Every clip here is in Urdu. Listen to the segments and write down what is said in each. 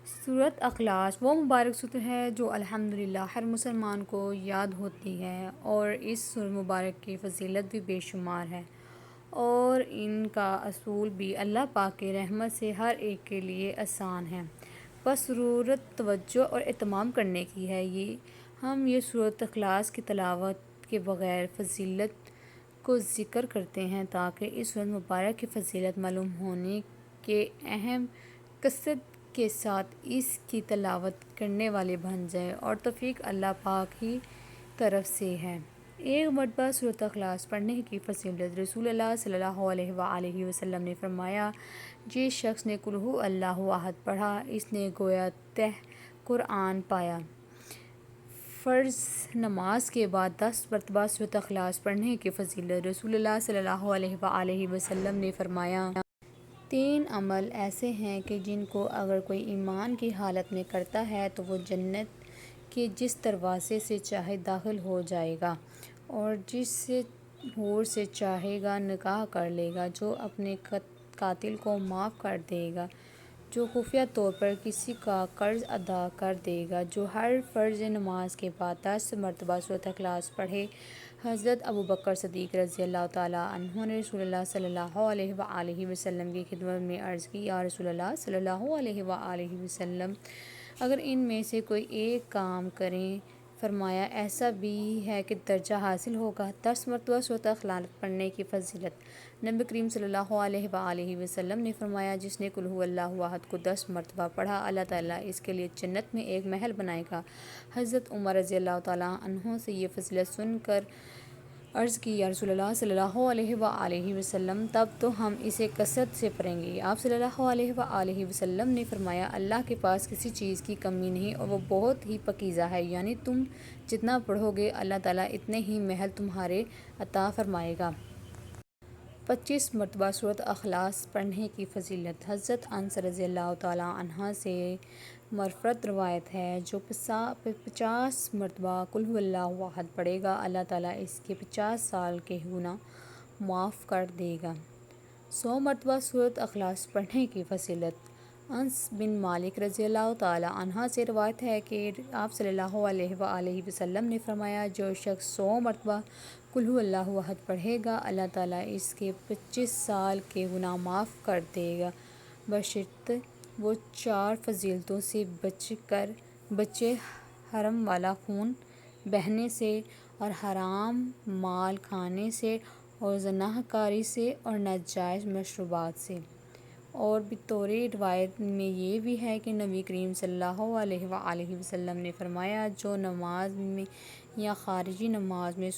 سورۃ اخلاص وہ مبارک صورت ہے جو الحمدللہ ہر مسلمان کو یاد ہوتی ہے، اور اس سورۃ مبارک کی فضیلت بھی بے شمار ہے، اور ان کا اصول بھی اللہ پاک کی رحمت سے ہر ایک کے لیے آسان ہے۔ بس ضرورت توجہ اور اہتمام کرنے کی ہے۔ ہم یہ سورۃ اخلاص کی تلاوت کے بغیر فضیلت کو ذکر کرتے ہیں تاکہ اس سورۃ مبارک کی فضیلت معلوم ہونے کے اہم قصد کے ساتھ اس کی تلاوت کرنے والے بن جائیں، اور توفیق اللہ پاک کی طرف سے ہے۔ ایک مرتبہ سورۃ اخلاص پڑھنے کی فضیلت رسول اللہ صلی اللہ علیہ وآلہ وسلم نے فرمایا، جس شخص نے قل ھو اللہ احد پڑھا، اس نے گویا تہ قرآن پایا۔ فرض نماز کے بعد 10 مرتبہ سورۃ اخلاص پڑھنے کی فضیلت رسول اللہ صلی اللہ علیہ وآلہ وسلم نے فرمایا، 3 عمل ایسے ہیں کہ جن کو اگر کوئی ایمان کی حالت میں کرتا ہے تو وہ جنت کے جس دروازے سے چاہے داخل ہو جائے گا، اور جس حور سے چاہے گا نکاح کر لے گا، جو اپنے قاتل کو معاف کر دے گا، جو خفیہ طور پر کسی کا قرض ادا کر دے گا، جو ہر فرض نماز کے بعد 10 مرتبہ سورۃ اخلاص پڑھے۔ حضرت ابوبکر صدیق رضی اللہ تعالیٰ عنہ نے رسول اللہ صلی اللہ علیہ وآلہ وسلم کی خدمت میں عرض کی، یا رسول اللہ صلی اللہ علیہ وآلہ وسلم، اگر ان میں سے کوئی ایک کام کریں، فرمایا ایسا بھی ہے کہ درجہ حاصل ہوگا۔ 10 مرتبہ سورۃ اخلاص پڑھنے کی فضیلت نبی کریم صلی اللہ علیہ وآلہ وسلم نے فرمایا، جس نے قل ھو اللہ احد کو 10 مرتبہ پڑھا، اللہ تعالیٰ اس کے لیے جنت میں ایک محل بنائے گا۔ حضرت عمر رضی اللہ تعالیٰ عنہ سے یہ فضیلت سن کر عرض کی، یا رسول اللہ صلی اللہ علیہ وآلہ وسلم، تب تو ہم اسے کثرت سے پڑھیں گے۔ آپ صلی اللہ علیہ وآلہ وسلم نے فرمایا، اللہ کے پاس کسی چیز کی کمی نہیں، اور وہ بہت ہی پاکیزہ ہے، یعنی تم جتنا پڑھو گے اللہ تعالیٰ اتنے ہی محل تمہارے عطا فرمائے گا۔ 25 مرتبہ سورۃ اخلاص پڑھنے کی فضیلت حضرت انس رضی اللہ تعالیٰ عنہ سے مرفوع روایت ہے، جو 50 مرتبہ قل ھو اللہ احد پڑھے گا، اللہ تعالیٰ اس کے 50 سال کے گناہ معاف کر دے گا۔ 100 مرتبہ سورۃ اخلاص پڑھنے کی فضیلت انس بن مالک رضی اللہ تعالیٰ عنہ سے روایت ہے کہ آپ صلی اللہ علیہ وآلہ وسلم نے فرمایا، جو شخص 100 مرتبہ قل ھو اللہ احد پڑھے گا، اللہ تعالیٰ اس کے 25 سال کے گناہ معاف کر دے گا، بشرطیہ وہ 4 فضیلتوں سے بچے، حرام والا خون بہنے سے، اور حرام مال کھانے سے، اور زنا کاری سے، اور ناجائز مشروبات سے۔ اور بطور روایت میں یہ بھی ہے کہ نبی کریم صلی اللہ علیہ وآلہ وسلم نے فرمایا، جو نماز میں یا خارجی نماز میں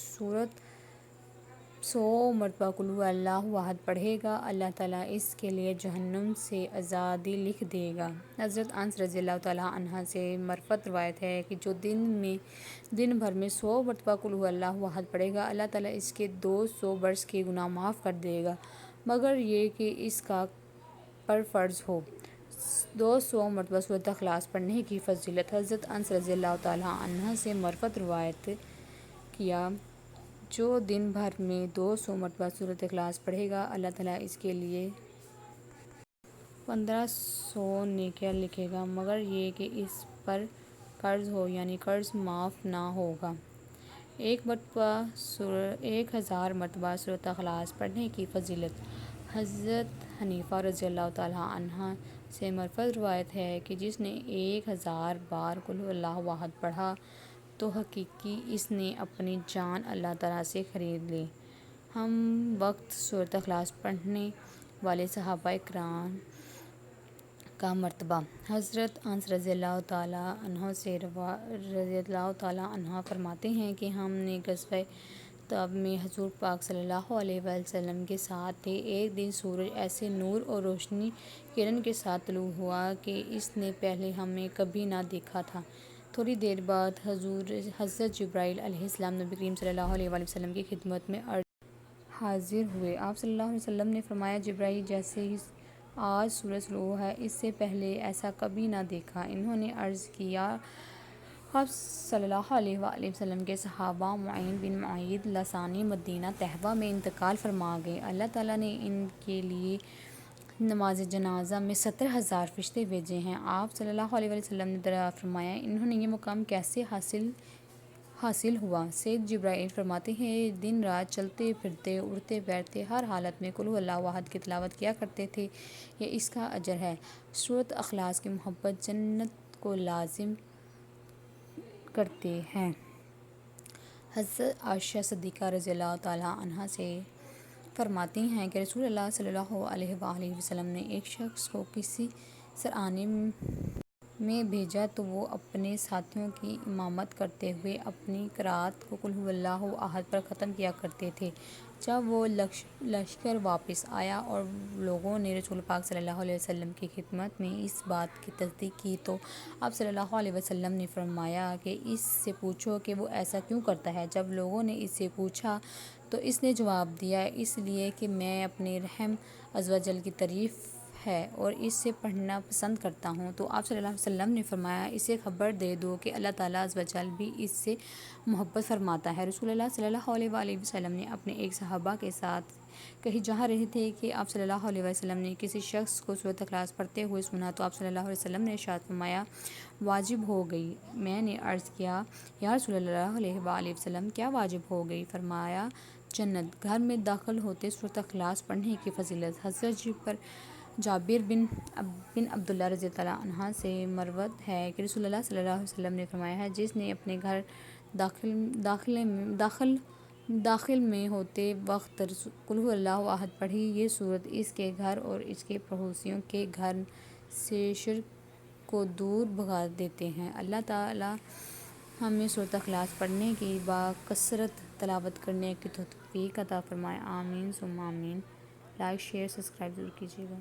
100 مرتبہ قل ھو اللہ احد پڑھے گا، اللہ تعالیٰ اس کے لیے جہنم سے آزادی لکھ دے گا۔ حضرت انس رضی اللہ تعالیٰ عنہ سے مرفوع روایت ہے کہ جو دن بھر میں 100 مرتبہ قل ھو اللہ احد پڑھے گا، اللہ تعالیٰ اس کے 200 برس کے گناہ معاف کر دے گا، مگر یہ کہ اس کا پر فرض ہو۔ 200 مرتبہ سورۃ اخلاص پڑھنے کی فضیلت حضرت انس رضی اللہ تعالیٰ عنہ سے مرفوع روایت کیا، جو دن بھر میں 200 مرتبہ سورۃ اخلاص پڑھے گا، اللہ تعالیٰ اس کے لیے 1500 نیکیاں لکھے گا، مگر یہ کہ اس پر قرض ہو، یعنی قرض معاف نہ ہوگا۔ 1000 مرتبہ سورۃ اخلاص پڑھنے کی فضیلت حضرت حنیفہ رضی اللہ تعالیٰ عنہ سے مرفوع روایت ہے کہ جس نے 1000 بار قل ھو اللہ احد پڑھا تو حقیقی اس نے اپنی جان اللہ تعالیٰ سے خرید لی۔ ہم وقت سورۃ اخلاص پڑھنے والے صحابہ کرام کا مرتبہ حضرت انس رضی اللہ تعالیٰ عنہ فرماتے ہیں کہ ہم نے غزوہ تبوک میں حضور پاک صلی اللہ علیہ وآلہ وسلم کے ساتھ تھے۔ ایک دن سورج ایسے نور اور روشنی کرن کے ساتھ طلوع ہوا کہ اس نے پہلے ہمیں کبھی نہ دیکھا تھا۔ تھوڑی دیر بعد حضرت جبرائیل علیہ السلام نبی کریم صلی اللہ علیہ وآلہ وسلم کی خدمت میں حاضر ہوئے۔ آپ صلی اللہ علیہ وسلم نے فرمایا، جبرائیل، جیسے ہی آج سورج طلوع ہوا ہے، اس سے پہلے ایسا کبھی نہ دیکھا۔ انہوں نے عرض کی، یا آپ صلی اللہ علیہ وآلہ وسلم کے صحابہ معین بن معید لسانی مدینہ طیبہ میں انتقال فرما گئے، اللہ تعالیٰ نے ان کے لیے نماز جنازہ میں 70,000 فرشتے بھیجے ہیں۔ آپ صلی اللہ علیہ وسلم نے دریافت فرمایا، انہوں نے یہ مقام کیسے حاصل ہوا؟ سید جبرائیل فرماتے ہیں، دن رات چلتے پھرتے اڑتے بیٹھتے ہر حالت میں قل ھو اللہ احد کی تلاوت کیا کرتے تھے، یہ اس کا اجر ہے۔ سورۃ اخلاص کی محبت جنت کو لازم کرتے ہیں۔ حضرت عائشہ صدیقہ رضی اللہ تعالیٰ عنہا سے فرماتی ہیں کہ رسول اللہ صلی اللہ علیہ وآلہ وسلم نے ایک شخص کو کسی سرانے میں بھیجا تو وہ اپنے ساتھیوں کی امامت کرتے ہوئے اپنی قرأت کو قل ھو اللہ احد پر ختم کیا کرتے تھے۔ جب وہ لشکر واپس آیا اور لوگوں نے رسول پاک صلی اللہ علیہ وسلم کی خدمت میں اس بات کی تصدیق کی تو آپ صلی اللہ علیہ وسلم نے فرمایا کہ اس سے پوچھو کہ وہ ایسا کیوں کرتا ہے۔ جب لوگوں نے اس سے پوچھا تو اس نے جواب دیا، اس لیے کہ میں اپنے رحم عز و جل کی تعریف ہے اور اس سے پڑھنا پسند کرتا ہوں۔ تو آپ صلی اللہ علیہ وسلم نے فرمایا، اسے خبر دے دو کہ اللہ تعالیٰ عز و جل بھی اس سے محبت فرماتا ہے۔ رسول اللہ صلی اللہ علیہ وآلہ وسلم نے اپنے ایک صحابہ کے ساتھ کہیں جا رہے تھے کہ آپ صلی اللہ علیہ وسلم نے کسی شخص کو سورۃ اخلاص پڑھتے ہوئے سنا تو آپ صلی اللہ علیہ وسلم نے ارشاد فرمایا، واجب ہو گئی۔ میں نے عرض کیا، یا رسول اللہ علیہ وآلہ وسلم کیا واجب ہو گئی؟ فرمایا، جنت۔ گھر میں داخل ہوتے سورۃ اخلاص پڑھنے کی فضیلت۔ حضرت جابر بن عبداللہ رضی اللہ عنہ سے مروی ہے کہ رسول اللہ صلی اللہ علیہ وسلم نے فرمایا ہے، جس نے اپنے گھر داخل میں ہوتے وقت قل ھو اللہ احد پڑھی، یہ سورت اس کے گھر اور اس کے پڑوسیوں کے گھر سے شرک کو دور بھگا دیتے ہیں۔ اللہ تعالیٰ ہمیں سورۃ اخلاص پڑھنے کی باکثرت تلاوت کرنے کی توفیق عطا فرمائے، آمین ثم آمین۔ لائک، شیئر، سبسکرائب ضرور کیجیے گا۔